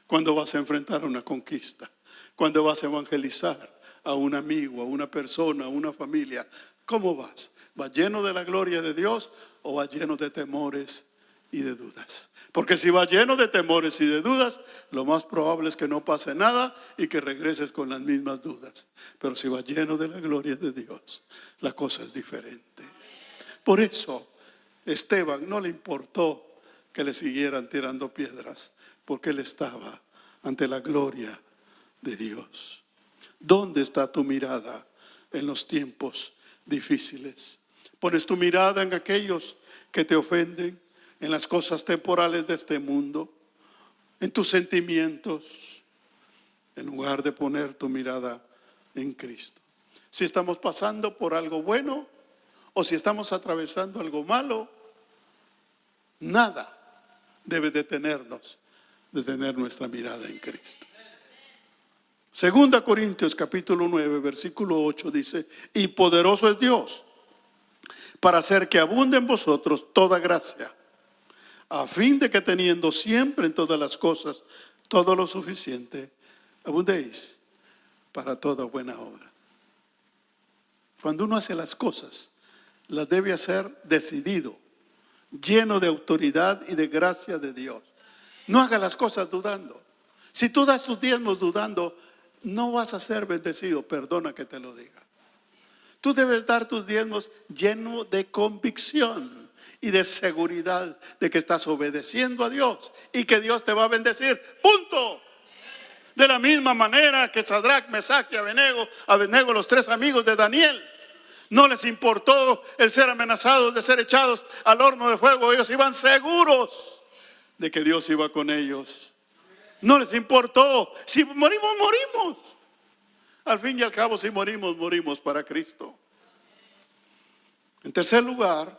Cuando vas a enfrentar una conquista, cuando vas a evangelizar a un amigo, a una persona, a una familia, ¿cómo vas? ¿Vas lleno de la gloria de Dios o vas lleno de temores y de dudas? Porque si vas lleno de temores y de dudas, lo más probable es que no pase nada y que regreses con las mismas dudas. Pero si vas lleno de la gloria de Dios, la cosa es diferente. Por eso, Esteban no le importó que le siguieran tirando piedras, porque él estaba ante la gloria de Dios. ¿Dónde está tu mirada en los tiempos difíciles? ¿Pones tu mirada en aquellos que te ofenden, en las cosas temporales de este mundo, en tus sentimientos, en lugar de poner tu mirada en Cristo? Si estamos pasando por algo bueno o si estamos atravesando algo malo, nada debe detenernos de tener nuestra mirada en Cristo. Segunda Corintios capítulo 9 versículo 8 dice: y poderoso es Dios para hacer que abunde en vosotros toda gracia, a fin de que teniendo siempre en todas las cosas todo lo suficiente, abundéis para toda buena obra. Cuando uno hace las cosas, las debe hacer decidido, lleno de autoridad y de gracia de Dios. No haga las cosas dudando. Si tú das tus diezmos dudando, no vas a ser bendecido, perdona que te lo diga. Tú debes dar tus diezmos lleno de convicción y de seguridad de que estás obedeciendo a Dios y que Dios te va a bendecir, punto. De la misma manera que Sadrac, Mesac y Abednego, los tres amigos de Daniel, no les importó el ser amenazados de ser echados al horno de fuego. Ellos iban seguros de que Dios iba con ellos. No les importó. Si morimos, morimos. Al fin y al cabo, si morimos, morimos para Cristo. En tercer lugar,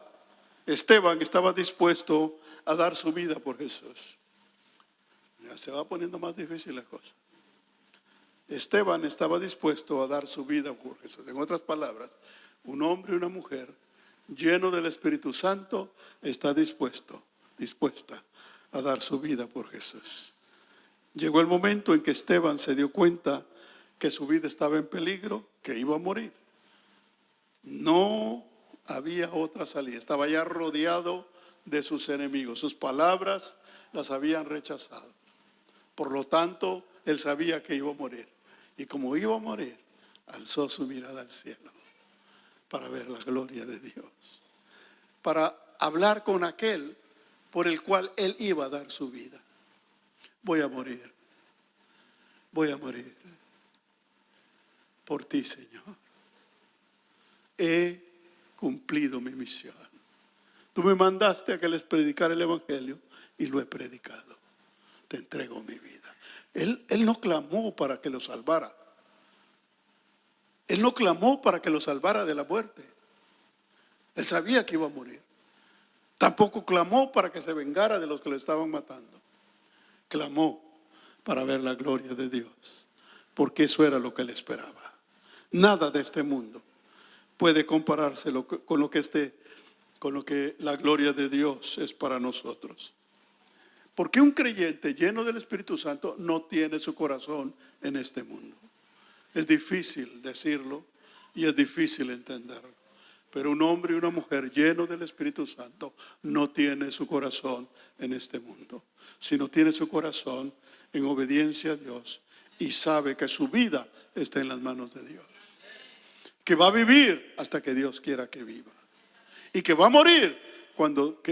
Esteban estaba dispuesto a dar su vida por Jesús. Ya se va poniendo más difícil la cosa. Esteban estaba dispuesto a dar su vida por Jesús. En otras palabras, un hombre y una mujer lleno del Espíritu Santo está dispuesta a dar su vida por Jesús. Llegó el momento en que Esteban se dio cuenta que su vida estaba en peligro, que iba a morir. No había otra salida, estaba ya rodeado de sus enemigos. Sus palabras las habían rechazado. Por lo tanto, él sabía que iba a morir. Y como iba a morir, alzó su mirada al cielo para ver la gloria de Dios, para hablar con aquel por el cual él iba a dar su vida. Voy a morir por ti, Señor. He cumplido mi misión. Tú me mandaste a que les predicara el evangelio y lo he predicado. Te entrego mi vida. Él no clamó para que lo salvara. Él no clamó para que lo salvara de la muerte. Él sabía que iba a morir. Tampoco clamó para que se vengara de los que lo estaban matando. Clamó para ver la gloria de Dios, porque eso era lo que él esperaba. Nada de este mundo puede compararse con lo que la gloria de Dios es para nosotros. Porque un creyente lleno del Espíritu Santo no tiene su corazón en este mundo. Es difícil decirlo y es difícil entenderlo. Pero un hombre y una mujer lleno del Espíritu Santo no tiene su corazón en este mundo, sino tiene su corazón en obediencia a Dios y sabe que su vida está en las manos de Dios. Que va a vivir hasta que Dios quiera que viva. Y que va a morir cuando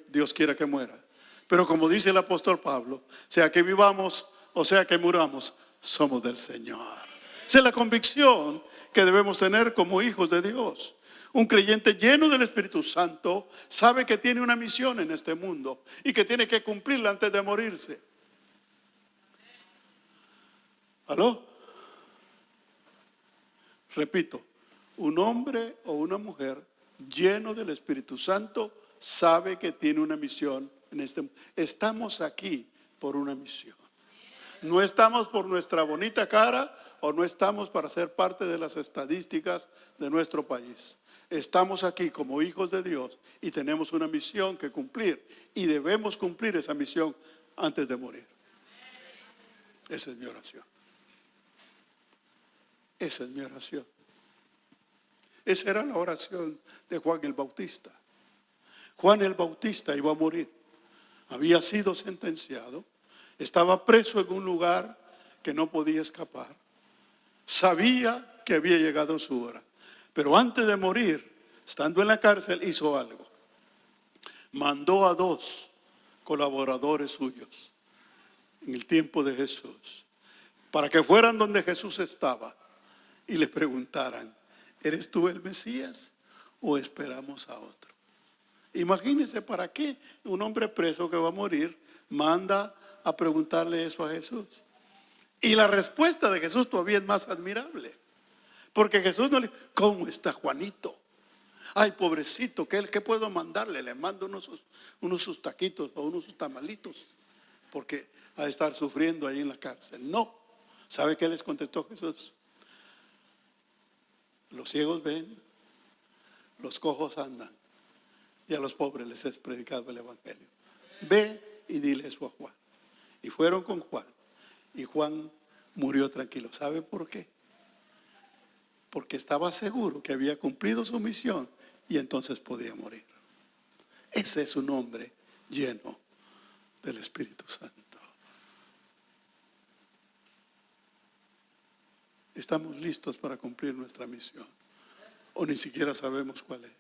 Dios quiera que muera. Pero como dice el apóstol Pablo, sea que vivamos o sea que muramos, somos del Señor. Esa es la convicción que debemos tener como hijos de Dios. Un creyente lleno del Espíritu Santo sabe que tiene una misión en este mundo y que tiene que cumplirla antes de morirse. ¿Aló? Repito, un hombre o una mujer lleno del Espíritu Santo sabe que tiene una misión en este mundo. Estamos aquí por una misión. No estamos por nuestra bonita cara o no estamos para ser parte de las estadísticas de nuestro país. Estamos aquí como hijos de Dios y tenemos una misión que cumplir y debemos cumplir esa misión antes de morir. Esa es mi oración. Esa es mi oración. Esa era la oración de Juan el Bautista. Juan el Bautista iba a morir. Había sido sentenciado. Estaba preso en un lugar que no podía escapar. Sabía que había llegado su hora. Pero antes de morir, estando en la cárcel, hizo algo. Mandó a 2 colaboradores suyos en el tiempo de Jesús para que fueran donde Jesús estaba y le preguntaran: ¿eres tú el Mesías o esperamos a otro? Imagínense para qué un hombre preso que va a morir manda a preguntarle eso a Jesús. Y la respuesta de Jesús todavía es más admirable. Porque Jesús no le dice: ¿cómo está Juanito? Ay, pobrecito, ¿qué puedo mandarle? Le mando unos sus taquitos o unos sus tamalitos, porque ha de estar sufriendo ahí en la cárcel. No. ¿Sabe qué les contestó Jesús? Los ciegos ven, los cojos andan, y a los pobres les es predicado el evangelio. Ve y dile eso a Juan. Y fueron con Juan, y Juan murió tranquilo. ¿Sabe por qué? Porque estaba seguro que había cumplido su misión y entonces podía morir. Ese es un hombre lleno del Espíritu Santo. Estamos listos para cumplir nuestra misión, o ni siquiera sabemos cuál es.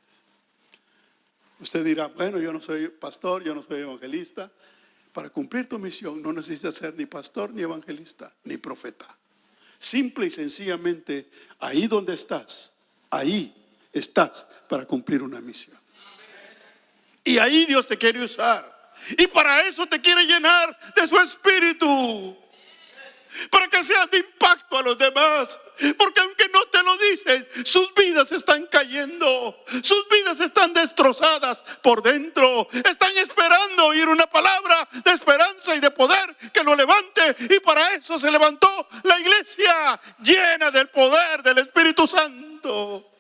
Usted dirá: bueno, yo no soy pastor, yo no soy evangelista. Para cumplir tu misión no necesitas ser ni pastor, ni evangelista, ni profeta. Simple y sencillamente, ahí donde estás, ahí estás para cumplir una misión. Y ahí Dios te quiere usar. Y para eso te quiere llenar de su Espíritu. Para que seas de impacto a los demás. Porque aunque no te lo dicen, sus vidas están cayendo. Sus vidas están destrozadas por dentro. Están esperando oír una palabra de esperanza y de poder que lo levante. Y para eso se levantó la iglesia llena del poder del Espíritu Santo.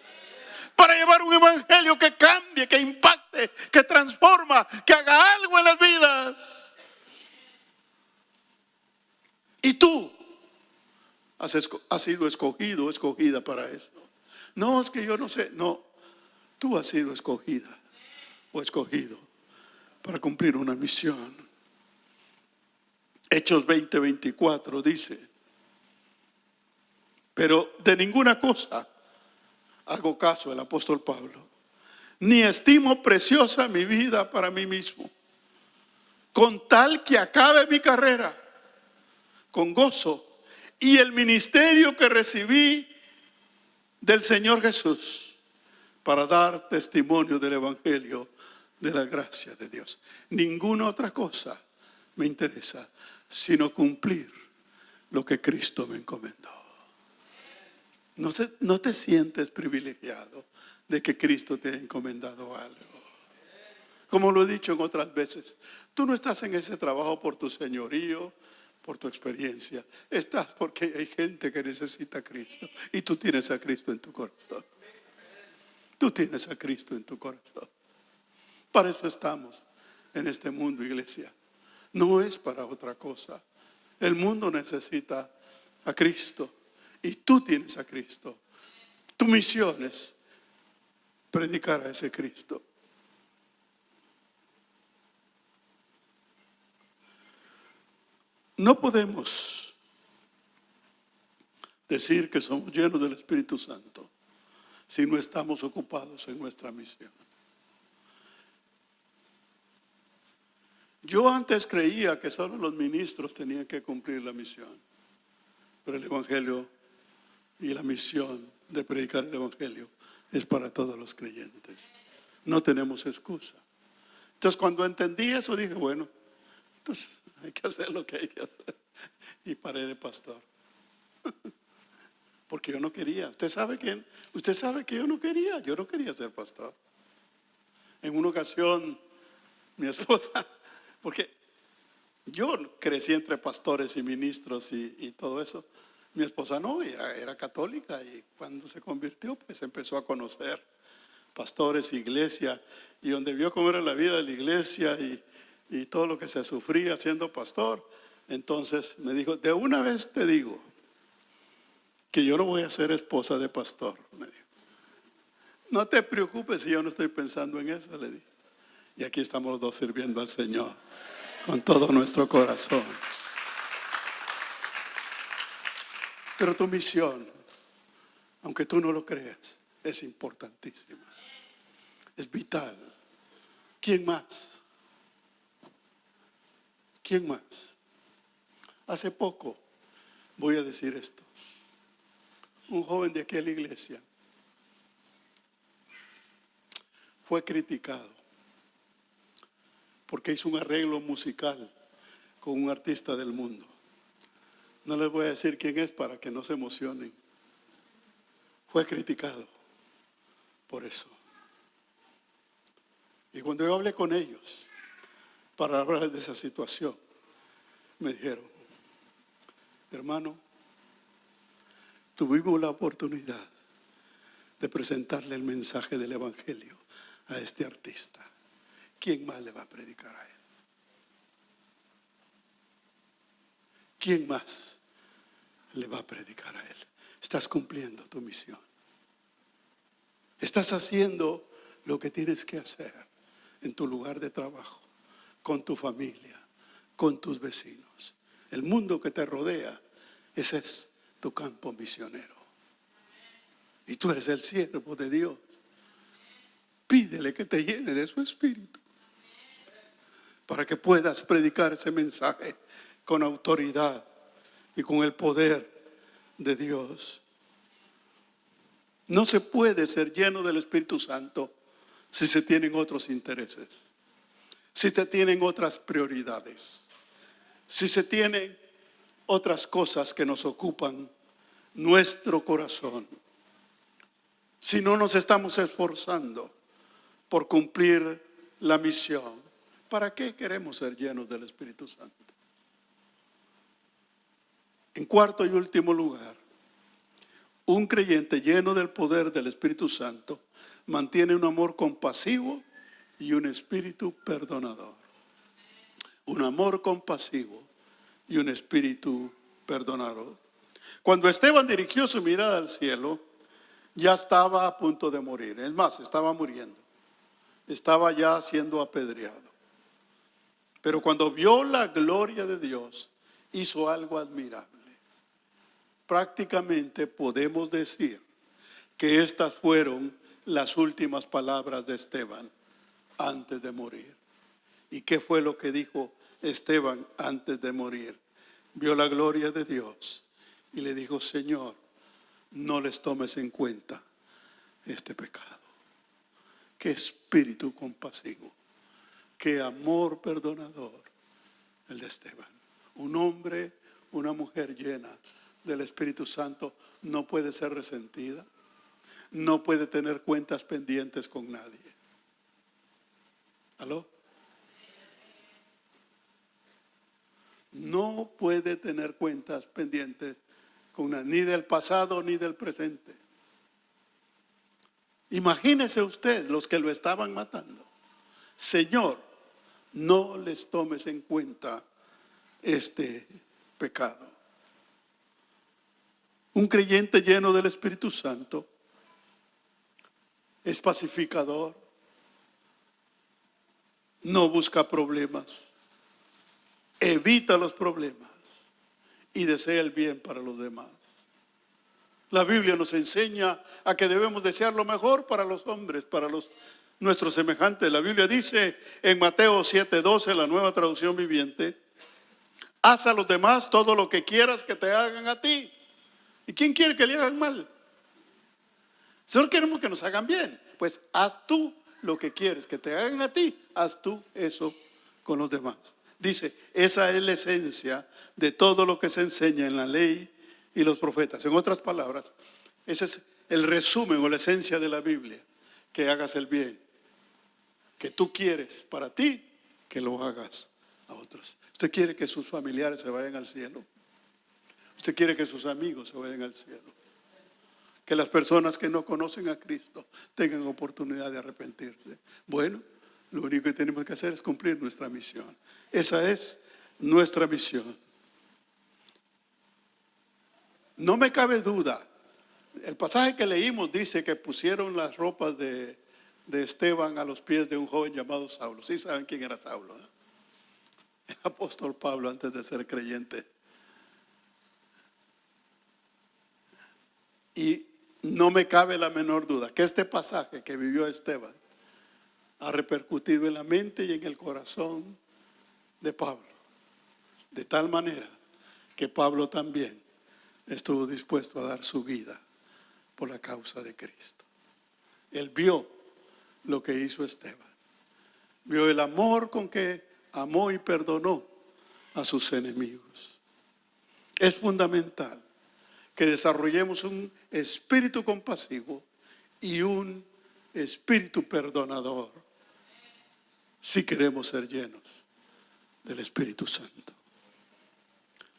Para llevar un evangelio que cambie, que impacte, que transforma, que haga algo en las vidas. Y tú has sido escogido o escogida para eso. No, es que yo no sé. No, tú has sido escogida o escogido para cumplir una misión. Hechos 20:24 dice: pero de ninguna cosa hago caso, el apóstol Pablo, ni estimo preciosa mi vida para mí mismo, con tal que acabe mi carrera con gozo y el ministerio que recibí del Señor Jesús, para dar testimonio del evangelio de la gracia de Dios. Ninguna otra cosa me interesa sino cumplir lo que Cristo me encomendó. No te sientes privilegiado de que Cristo te ha encomendado algo. Como lo he dicho en otras veces, tú no estás en ese trabajo por tu señorío, por tu experiencia. Estás porque hay gente que necesita a Cristo y tú tienes a Cristo en tu corazón. Tú tienes a Cristo en tu corazón. Para eso estamos en este mundo, iglesia. No es para otra cosa. El mundo necesita a Cristo y tú tienes a Cristo. Tu misión es predicar a ese Cristo. No podemos decir que somos llenos del Espíritu Santo si no estamos ocupados en nuestra misión. Yo antes creía que solo los ministros tenían que cumplir la misión, pero el Evangelio y la misión de predicar el Evangelio es para todos los creyentes. No tenemos excusa. Entonces, cuando entendí eso, dije, bueno, entonces hay que hacer lo que hay que hacer. Y paré de pastor. Porque yo no quería. Usted sabe que yo no quería ser pastor. En una ocasión, mi esposa, porque yo crecí entre pastores y ministros y todo eso. Mi esposa no, era católica, y cuando se convirtió, pues empezó a conocer pastores, iglesia, y donde vio cómo era la vida de la iglesia y todo lo que se sufría siendo pastor. Entonces me dijo, de una vez te digo que yo no voy a ser esposa de pastor, me dijo. No te preocupes si yo no estoy pensando en eso, le dije. Y aquí estamos los dos sirviendo al Señor con todo nuestro corazón. Pero tu misión, aunque tú no lo creas, es importantísima. Es vital. ¿Quién más? ¿Quién más? Hace poco, voy a decir esto, un joven de aquella iglesia fue criticado porque hizo un arreglo musical con un artista del mundo. No les voy a decir quién es para que no se emocionen. Fue criticado por eso. Y cuando yo hablé con ellos para hablar de esa situación, me dijeron, hermano, tuvimos la oportunidad de presentarle el mensaje del Evangelio a este artista. ¿Quién más le va a predicar a él? ¿Quién más le va a predicar a él? Estás cumpliendo tu misión. Estás haciendo lo que tienes que hacer en tu lugar de trabajo, con tu familia, con tus vecinos. El mundo que te rodea, ese es tu campo misionero. Y tú eres el siervo de Dios. Pídele que te llene de su espíritu para que puedas predicar ese mensaje con autoridad y con el poder de Dios. No se puede ser lleno del Espíritu Santo si se tienen otros intereses, si se tienen otras prioridades, si se tienen otras cosas que nos ocupan nuestro corazón. Si no nos estamos esforzando por cumplir la misión, ¿para qué queremos ser llenos del Espíritu Santo? En cuarto y último lugar, un creyente lleno del poder del Espíritu Santo mantiene un amor compasivo y un espíritu perdonador. Un amor compasivo y un espíritu perdonador. Cuando Esteban dirigió su mirada al cielo, ya estaba a punto de morir. Es más, estaba muriendo. Estaba ya siendo apedreado. Pero cuando vio la gloria de Dios, hizo algo admirable. Prácticamente podemos decir que estas fueron las últimas palabras de Esteban antes de morir. ¿Y qué fue lo que dijo Esteban antes de morir? Vio la gloria de Dios y le dijo, Señor, no les tomes en cuenta este pecado. Qué espíritu compasivo, qué amor perdonador el de Esteban. Un hombre, una mujer llena del Espíritu Santo no puede ser resentida, no puede tener cuentas pendientes con nadie. ¿Aló? No puede tener cuentas pendientes con nadie, ni del pasado ni del presente. Imagínese usted los que lo estaban matando. Señor, no les tomes en cuenta este pecado. Un creyente lleno del Espíritu Santo es pacificador, no busca problemas, evita los problemas y desea el bien para los demás. La Biblia nos enseña a que debemos desear lo mejor para los hombres, para nuestros semejantes. La Biblia dice en Mateo 7:12, la Nueva Traducción Viviente: haz a los demás todo lo que quieras que te hagan a ti. ¿Y quién quiere que le hagan mal? Solo queremos que nos hagan bien. Pues haz tú lo que quieres que te hagan a ti, haz tú eso con los demás. Dice, esa es la esencia de todo lo que se enseña en la ley y los profetas. En otras palabras, ese es el resumen o la esencia de la Biblia: que hagas el bien, que tú quieres para ti, que lo hagas a otros. ¿Usted quiere que sus familiares se vayan al cielo? ¿Usted quiere que sus amigos se vayan al cielo? Que las personas que no conocen a Cristo tengan oportunidad de arrepentirse. Bueno, lo único que tenemos que hacer es cumplir nuestra misión. Esa es nuestra misión. No me cabe duda. El pasaje que leímos dice que pusieron las ropas de Esteban a los pies de un joven llamado Saulo. ¿Sí saben quién era Saulo? El apóstol Pablo antes de ser creyente. Y no me cabe la menor duda que este pasaje que vivió Esteban ha repercutido en la mente y en el corazón de Pablo, de tal manera que Pablo también estuvo dispuesto a dar su vida por la causa de Cristo. Él vio lo que hizo Esteban, vio el amor con que amó y perdonó a sus enemigos. Es fundamental que desarrollemos un espíritu compasivo y un espíritu perdonador si queremos ser llenos del Espíritu Santo.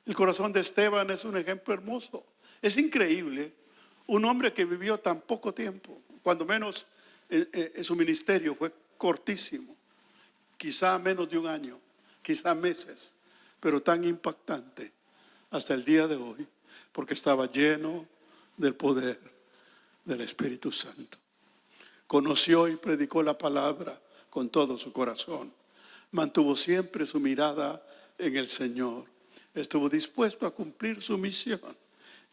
El corazón de Esteban es un ejemplo hermoso. Es increíble, un hombre que vivió tan poco tiempo, cuando menos su ministerio fue cortísimo, quizá menos de un año, quizá meses, pero tan impactante hasta el día de hoy, porque estaba lleno del poder del Espíritu Santo. Conoció y predicó la palabra con todo su corazón. Mantuvo siempre su mirada en el Señor. Estuvo dispuesto a cumplir su misión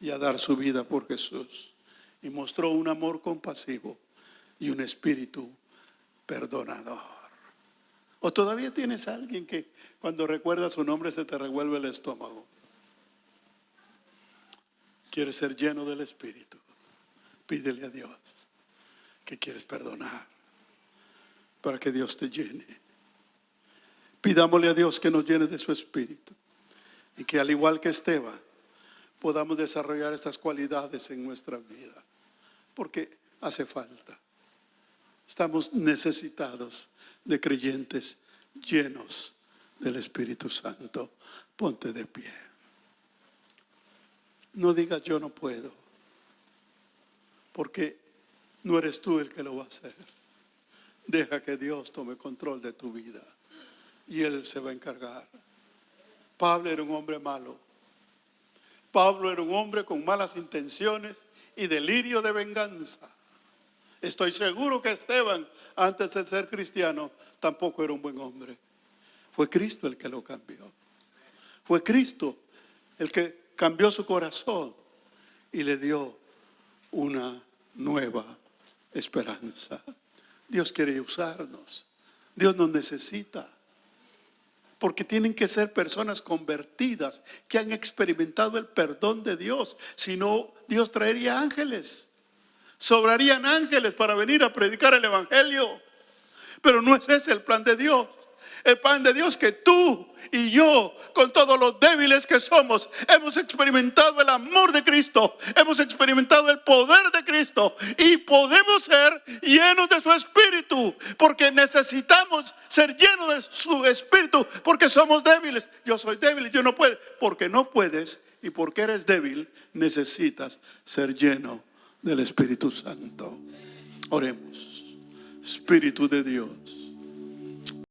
y a dar su vida por Jesús. Y mostró un amor compasivo y un espíritu perdonador. ¿O todavía tienes a alguien que cuando recuerdas su nombre se te revuelve el estómago? ¿Quieres ser lleno del Espíritu? Pídele a Dios que quieres perdonar para que Dios te llene. Pidámosle a Dios que nos llene de su Espíritu y que, al igual que Esteban, podamos desarrollar estas cualidades en nuestra vida, porque hace falta. Estamos necesitados de creyentes llenos del Espíritu Santo. Ponte de pie. No digas yo no puedo, porque no eres tú el que lo va a hacer. Deja que Dios tome control de tu vida y Él se va a encargar. Pablo era un hombre malo. Pablo era un hombre con malas intenciones y delirio de venganza. Estoy seguro que Esteban, antes de ser cristiano, tampoco era un buen hombre. Fue Cristo el que lo cambió. Fue Cristo el que cambió su corazón y le dio una nueva esperanza. Dios quiere usarnos. Dios nos necesita. Porque tienen que ser personas convertidas, que han experimentado el perdón de Dios. Si no, Dios traería ángeles. Sobrarían ángeles para venir a predicar el Evangelio. Pero no es ese el plan de Dios. El plan de Dios es que tú y yo, con todos los débiles que somos, hemos experimentado el amor de Cristo, hemos experimentado el poder de Cristo y podemos ser llenos de su Espíritu, porque necesitamos ser llenos de su Espíritu, porque somos débiles. Yo soy débil y yo no puedo. Porque no puedes y porque eres débil, necesitas ser lleno del Espíritu Santo. Oremos. Espíritu de Dios,